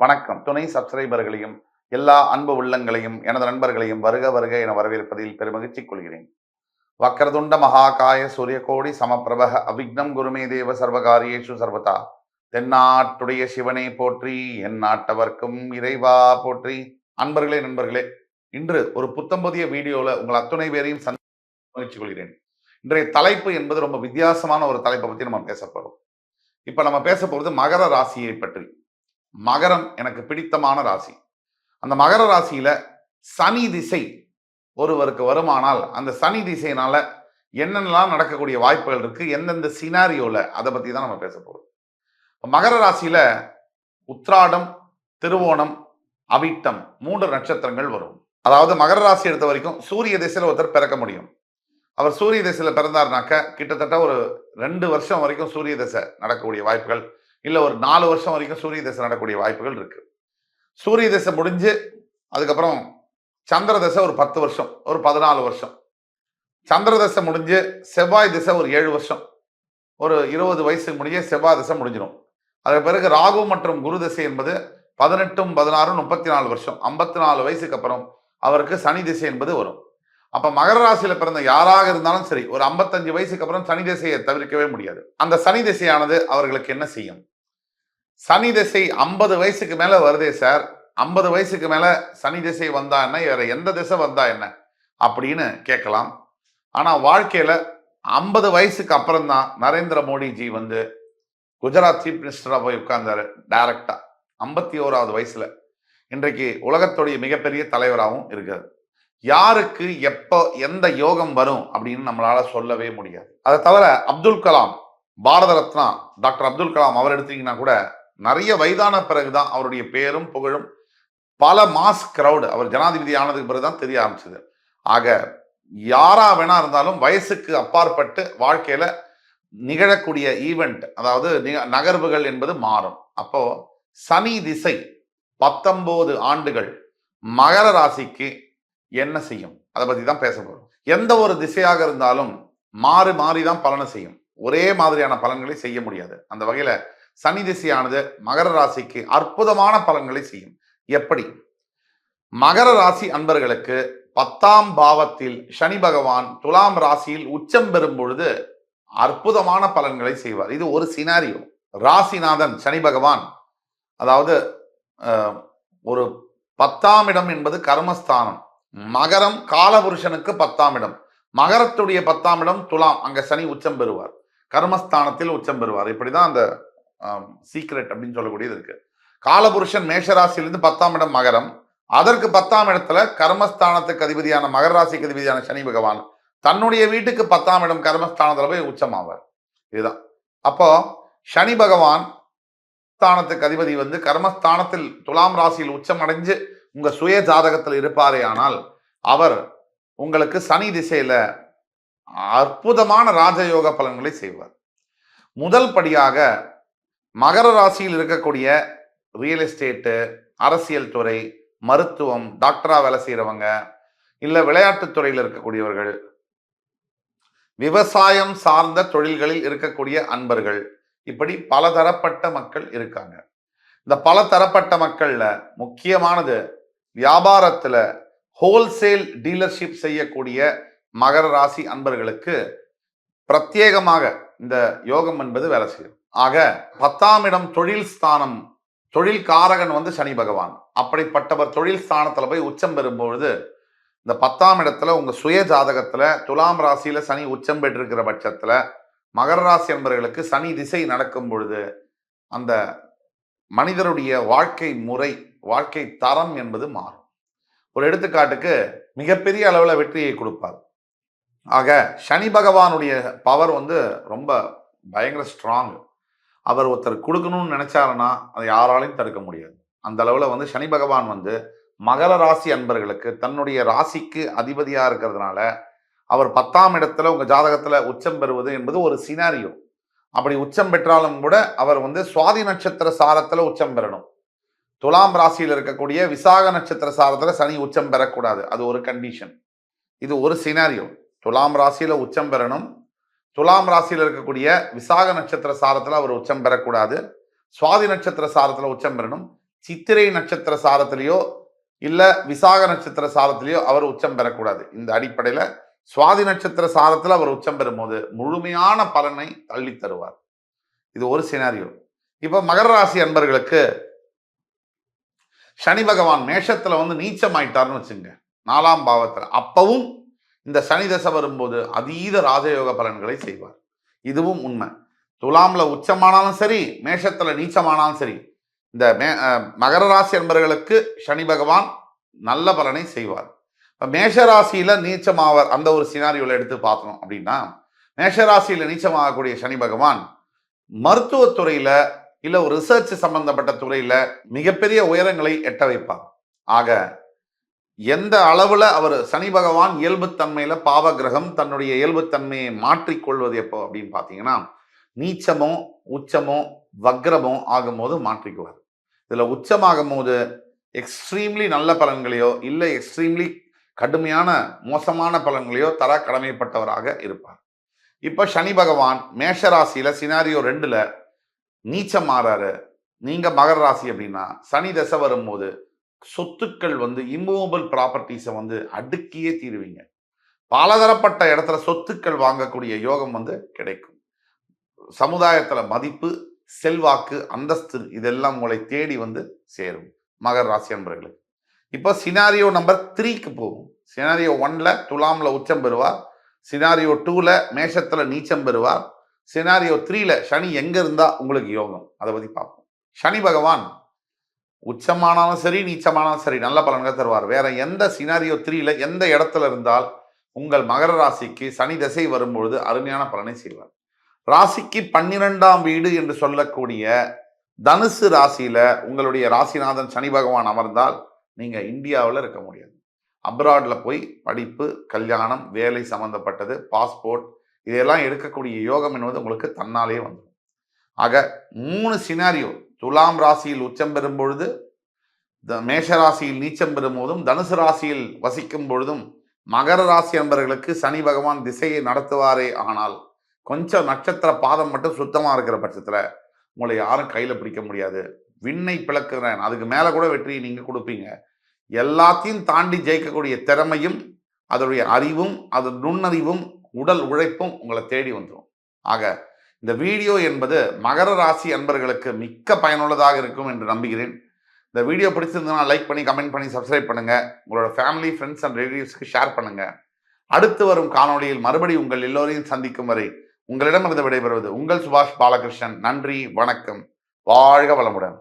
வணக்கம். துணை சப்ஸ்கிரைபர்களையும் எல்லா அன்பு உள்ளங்களையும் எனது நண்பர்களையும் வருக வருக என வரவேற்பதில் பெருமகிழ்ச்சி கொள்கிறேன். வக்கரதுண்ட மகாகாய சூரியகோடி சமப்பிரப அவிக்னம் குருமே தேவ சர்வகாரியேஷு சர்வதா. தென்னாட்டுடைய சிவனை போற்றி, என் நாட்டவர்க்கும் இறைவா போற்றி. அன்பர்களே, நண்பர்களே, இன்று ஒரு புத்தம்புதிய வீடியோவில் உங்கள் அத்துணை பேரையும் மகிழ்ச்சி கொள்கிறேன். இன்றைய தலைப்பு என்பது ரொம்ப வித்தியாசமான ஒரு தலைப்பை பற்றி நம்ம பேச போறோம். இப்ப நம்ம பேச போறது மகர ராசியை பற்றி. மகரம் எனக்கு பிடித்தமான ராசி. அந்த மகர ராசியில சனி திசை ஒருவருக்கு வருமானால் அந்த சனி திசையினால என்னென்னலாம் நடக்கக்கூடிய வாய்ப்புகள் இருக்கு, எந்தெந்த சினாரியோல, அதை பத்தி தான் நம்ம பேச போறோம். மகர ராசியில உத்ராடம், திருவோணம், அவிட்டம் 3 நட்சத்திரங்கள் வரும். அதாவது மகர ராசி எடுத்த வரைக்கும் சூரிய திசையில ஒருத்தர் பிறக்க முடியும். அவர் சூரிய திசையில பிறந்தார்னாக்க கிட்டத்தட்ட ஒரு 2 வருஷம் வரைக்கும் சூரிய திசை நடக்கக்கூடிய வாய்ப்புகள், இல்ல ஒரு 4 வருஷம் வரைக்கும் சூரிய திசை நடக்கக்கூடிய வாய்ப்புகள் இருக்கு. சூரிய திசை முடிஞ்சு அதுக்கப்புறம் சந்திர திசை ஒரு 10 வருஷம், ஒரு 14 வருஷம். சந்திர திசை முடிஞ்சு செவ்வாய் திசை ஒரு 7 வருஷம், ஒரு 20 வயசுக்கு முடிஞ்ச செவ்வாய் திசை முடிஞ்சிடும். அதுக்கு பிறகு ராகு மற்றும் குரு திசை என்பது 18, 16, 34 வருஷம், 54 வயசுக்கு அப்புறம் அவருக்கு சனி திசை என்பது வரும். அப்ப மகர ராசியில பிறந்த யாராக இருந்தாலும் சரி, ஒரு 55 வயசுக்கு அப்புறம் சனி திசையை தவிர்க்கவே முடியாது. அந்த சனி திசையானது அவர்களுக்கு என்ன செய்யும்? சனி திசை 50 வயசுக்கு மேல வருதே சார், 50 வயசுக்கு மேல சனி திசை வந்தா என்ன, வேற எந்த திசை வந்தா என்ன அப்படின்னு கேட்கலாம். ஆனா வாழ்க்கையில 50 வயசுக்கு அப்புறம் தான் நரேந்திர மோடிஜி வந்து குஜராத் சீஃப் மினிஸ்டரா போய் உட்கார்ந்தாரு டைரக்டா 51வது வயசுல. இன்றைக்கு உலகத்துடைய மிகப்பெரிய தலைவராகவும் இருக்காரு. யாருக்கு எப்போ எந்த யோகம் வரும் அப்படின்னு நம்மளால சொல்லவே முடியாது. அதை தவிர அப்துல் கலாம், பாரத ரத்னா டாக்டர் அப்துல் கலாம் அவர் எடுத்தீங்கன்னா கூட நிறைய வயதான பிறகுதான் அவருடைய பேரும் புகழும் பல மாஸ் கிரௌடு அவர் ஜனாதிபதி ஆனதுக்கு பிறகுதான் தெரிய ஆரம்பிச்சது. ஆக யாரா வேணா இருந்தாலும் வயசுக்கு அப்பாற்பட்டு வாழ்க்கையில நிகழக்கூடிய ஈவெண்ட், அதாவது நகர்வுகள் என்பது மாறும். அப்போ சனி திசை 19 ஆண்டுகள் மகர ராசிக்கு என்ன செய்யும், அதை பத்தி தான் பேச போறோம். எந்த ஒரு திசையாக இருந்தாலும் மாறி மாறிதான் பலனை செய்யும், ஒரே மாதிரியான பலன்களை செய்ய முடியாது. அந்த வகையில சனி திசையானது மகர ராசிக்கு அற்புதமான பலன்களை செய்யும். எப்படி? மகர ராசி அன்பர்களுக்கு 10ஆம் பாவத்தில் சனி பகவான் துலாம் ராசியில் உச்சம் பெறும் பொழுது அற்புதமான பலன்களை செய்வார். இது ஒரு சினாரியோ. ராசிநாதன் சனி பகவான், அதாவது ஒரு 10ஆம் இடம் என்பது கர்மஸ்தானம். மகரம் காலபுருஷனுக்கு 10ஆம் இடம், மகரத்துடைய 10ஆம் இடம் துலாம், அங்க சனி உச்சம் பெறுவார், கர்மஸ்தானத்தில் உச்சம் பெறுவார். இப்படிதான் அந்த சீக்ரெட் அப்படின்னு சொல்லக்கூடியது இருக்கு. காலபுருஷன் மேஷராசியிலிருந்து 10ஆம் இடம் மகரம், அதற்கு 10ஆம் இடத்துல கர்மஸ்தானத்துக்கு அதிபதியான மகர ராசிக்கு அதிபதியான சனி பகவான் தன்னுடைய வீட்டுக்கு 10ஆம் இடம் கர்மஸ்தானத்துல போய் உச்சமாவார். இதுதான். அப்போ சனி பகவான் ஸ்தானத்துக்கு அதிபதி வந்து கர்மஸ்தானத்தில் துலாம் ராசியில் உச்சம் அடைஞ்சு உங்க சுய ஜாதகத்தில் இருப்பாரே ஆனால் அவர் உங்களுக்கு சனி திசையில அற்புதமான ராஜயோக பலன்களை செய்வார். முதல் படியாக மகர ராசியில் இருக்கக்கூடிய ரியல் எஸ்டேட்டு, அரசியல் துறை, மருத்துவம், டாக்டரா வேலை செய்யறவங்க, இல்ல விளையாட்டுத் துறையில் இருக்கக்கூடியவர்கள், விவசாயம் சார்ந்த தொழில்களில் இருக்கக்கூடிய அன்பர்கள், இப்படி பலதரப்பட்ட மக்கள் இருக்காங்க. இந்த பலதரப்பட்ட மக்கள்ல முக்கியமானது வியாபாரத்துல ஹோல்சேல் டீலர்ஷிப் செய்யக்கூடிய மகர ராசி அன்பர்களுக்கு பிரத்யேகமாக இந்த யோகம் என்பது வேலை செய்யும். ஆக 10ஆம் இடம் தொழில் ஸ்தானம், தொழில் காரகன் வந்து சனி பகவான். அப்படிப்பட்டவர் தொழில் ஸ்தானத்துல போய் உச்சம் பெறும்பொழுது இந்த 10ஆம் இடத்துல உங்க சுய ஜாதகத்துல துலாம் ராசியில சனி உச்சம் பெற்றிருக்கிற பட்சத்துல மகர ராசி அன்பர்களுக்கு சனி திசை நடக்கும் பொழுது அந்த மனிதருடைய வாழ்க்கை முறை, வாழ்க்கை தரம் என்பது மாறும். ஒரு எடுத்துக்காட்டுக்கு மிகப்பெரிய அளவுல வெற்றியை கொடுப்பார். ஆக சனி பகவானுடைய பவர் வந்து ரொம்ப பயங்கர ஸ்ட்ராங். அவர் ஒருத்தர் கொடுக்கணும்னு நினைச்சாருன்னா அதை யாராலையும் தடுக்க முடியாது. அந்த அளவுல வந்து சனி பகவான் வந்து மகர ராசி அன்பர்களுக்கு தன்னுடைய ராசிக்கு அதிபதியா இருக்கிறதுனால அவர் 10ஆம் இடத்துல உங்க ஜாதகத்துல உச்சம் பெறுவது என்பது ஒரு சினாரியோ. அப்படி உச்சம் பெற்றாலும் கூட அவர் வந்து சுவாதி நட்சத்திர சாரத்துல உச்சம் பெறணும். துலாம் ராசியில் இருக்கக்கூடிய விசாக நட்சத்திர சாரத்துல சனி உச்சம் பெறக்கூடாது, அது ஒரு கண்டிஷன். இது ஒரு சினாரியோ. துலாம் ராசியில உச்சம் பெறணும், துலாம் ராசியில் இருக்கக்கூடிய விசாக நட்சத்திர சாரத்துல அவர் உச்சம் பெறக்கூடாது, சுவாதி நட்சத்திர சாரத்துல உச்சம் பெறணும், சித்திரை நட்சத்திர சாரத்திலேயோ இல்ல விசாக நட்சத்திர சாரத்திலேயோ அவர் உச்சம் பெறக்கூடாது. இந்த அடிப்படையில சுவாதி நட்சத்திர சாரத்தில் அவர் உச்சம் பெறும்போது முழுமையான பலனை தள்ளி தருவார். இது ஒரு சினாரியோ. இப்ப மகர ராசி அன்பர்களுக்கு சனி பகவான் மேஷத்துல வந்து நீச்சமாயிட்டார்னு வச்சுங்க, 4ஆம் பாவத்துல. அப்பவும் இந்த சனி தசை வரும்போது அதீத ராஜயோக பலன்களை செய்வார். இதுவும் உண்மை. துலாம்ல உச்சமானாலும் சரி, மேஷத்துல நீச்சமானாலும் சரி, இந்த மகர ராசி அன்பர்களுக்கு சனி பகவான் நல்ல பலனை செய்வார். மேஷராசியில நீச்சமாவர் அந்த ஒரு சினாரியோல எடுத்து பார்த்தோம் அப்படின்னா, மேஷராசியில நீச்சமாகக்கூடிய சனி பகவான் மருத்துவத்துறையில இல்ல ஒரு ரிசர்ச் சம்பந்தப்பட்ட துறையில மிகப்பெரிய உயரங்களை எட்ட வைப்பார். ஆக எந்த அளவுல அவர் சனி பகவான் இயல்புத்தன்மையில பாவ கிரகம் தன்னுடைய இயல்புத்தன்மையை மாற்றிக்கொள்வது எப்போ அப்படின்னு பாத்தீங்கன்னா, நீச்சமோ உச்சமோ வக்ரமோ ஆகும்போது மாற்றிக்குவார். இதுல உச்சமாகும் போது எக்ஸ்ட்ரீம்லி நல்ல பலன்களையோ இல்லை எக்ஸ்ட்ரீம்லி கடுமையான மோசமான பலன்களையோ தர கடமைப்பட்டவராக இருப்பார். இப்ப சனி பகவான் மேஷராசியில சினாரியோ 2ல நீச்சம் மாறாரு. நீங்க மகர ராசி அப்படின்னா சனி தசை வரும்போது சொத்துக்கள் வந்து இம்மூவபிள் ப்ராப்பர்ட்டிஸை வந்து அடுக்கியே தீருவீங்க. பலதரப்பட்ட இடத்துல சொத்துக்கள் வாங்கக்கூடிய யோகம் வந்து கிடைக்கும். சமுதாயத்துல மதிப்பு, செல்வாக்கு, அந்தஸ்து இதெல்லாம் உங்களை தேடி வந்து சேரும் மகர ராசி அன்பர்களுக்கு. இப்போ சினாரியோ நம்பர் 3க்கு போகும். சினாரியோ 1ல துலாம்ல உச்சம் பெறுவார். சினாரியோ 2ல மேஷத்துல நீச்சம் பெறுவார். சினாரியோ 3ல சனி எங்க இருந்தா உங்களுக்கு யோகம், அதை பத்தி பார்ப்போம். சனி பகவான் உச்சமானாலும் சரி நீச்சமானாலும் சரி நல்ல பலன்கள் தருவார். வேற எந்த சினாரியோ 3ல எந்த இடத்துல இருந்தால் உங்கள் மகர ராசிக்கு சனி திசை வரும்பொழுது அருமையான பலனை செய்வார். ராசிக்கு 12ஆம் வீடு என்று சொல்லக்கூடிய தனுசு ராசியில உங்களுடைய ராசிநாதன் சனி பகவான் அமர்ந்தால் நீங்க இந்தியாவில் இருக்க முடியாது. அப்ராட்ல போய் படிப்பு, கல்யாணம், வேலை சம்பந்தப்பட்டது, பாஸ்போர்ட் இதெல்லாம் எடுக்கக்கூடிய யோகம் என்பது உங்களுக்கு தன்னாலே வந்துடும். ஆக 3 சினாரியோ, துலாம் ராசியில் உச்சம் பெறும் பொழுது, மேஷ ராசியில் நீச்சம் பெறும் போதும், தனுசு ராசியில் வசிக்கும் பொழுதும் மகர ராசி என்பவர்களுக்கு சனி பகவான் திசையை நடத்துவாரே. ஆனால் கொஞ்சம் நட்சத்திர பாதம் மட்டும் சுத்தமா இருக்கிற பட்சத்துல உங்களை யாரும் கையில பிடிக்க முடியாது. விண்ணை பிளக்குறேன், அதுக்கு மேல கூட வெற்றியை நீங்க கொடுப்பீங்க. எல்லாத்தையும் தாண்டி ஜெயிக்கக்கூடிய திறமையும் அதனுடைய அறிவும் அது நுண்ணறிவும் உடல் உழைப்பும் உங்களை தேடி வந்துடும். ஆக இந்த வீடியோ என்பது மகர ராசி அன்பர்களுக்கு மிக்க பயனுள்ளதாக இருக்கும் என்று நம்புகிறேன். இந்த வீடியோ பிடிச்சிருந்ததுன்னா லைக் பண்ணி, கமெண்ட் பண்ணி, சப்ஸ்கிரைப் பண்ணுங்க. உங்களோட ஃபேமிலி, ஃப்ரெண்ட்ஸ் அண்ட் ரிலேட்டிவ்ஸ்க்கு ஷேர் பண்ணுங்க. அடுத்து வரும் காணொலியில் மறுபடியும் உங்கள் எல்லோரையும் சந்திக்கும் வரை உங்களிடமிருந்து விடைபெறுவது உங்கள் சுபாஷ் பாலகிருஷ்ணன். நன்றி, வணக்கம், வாழ்க வளமுடன்.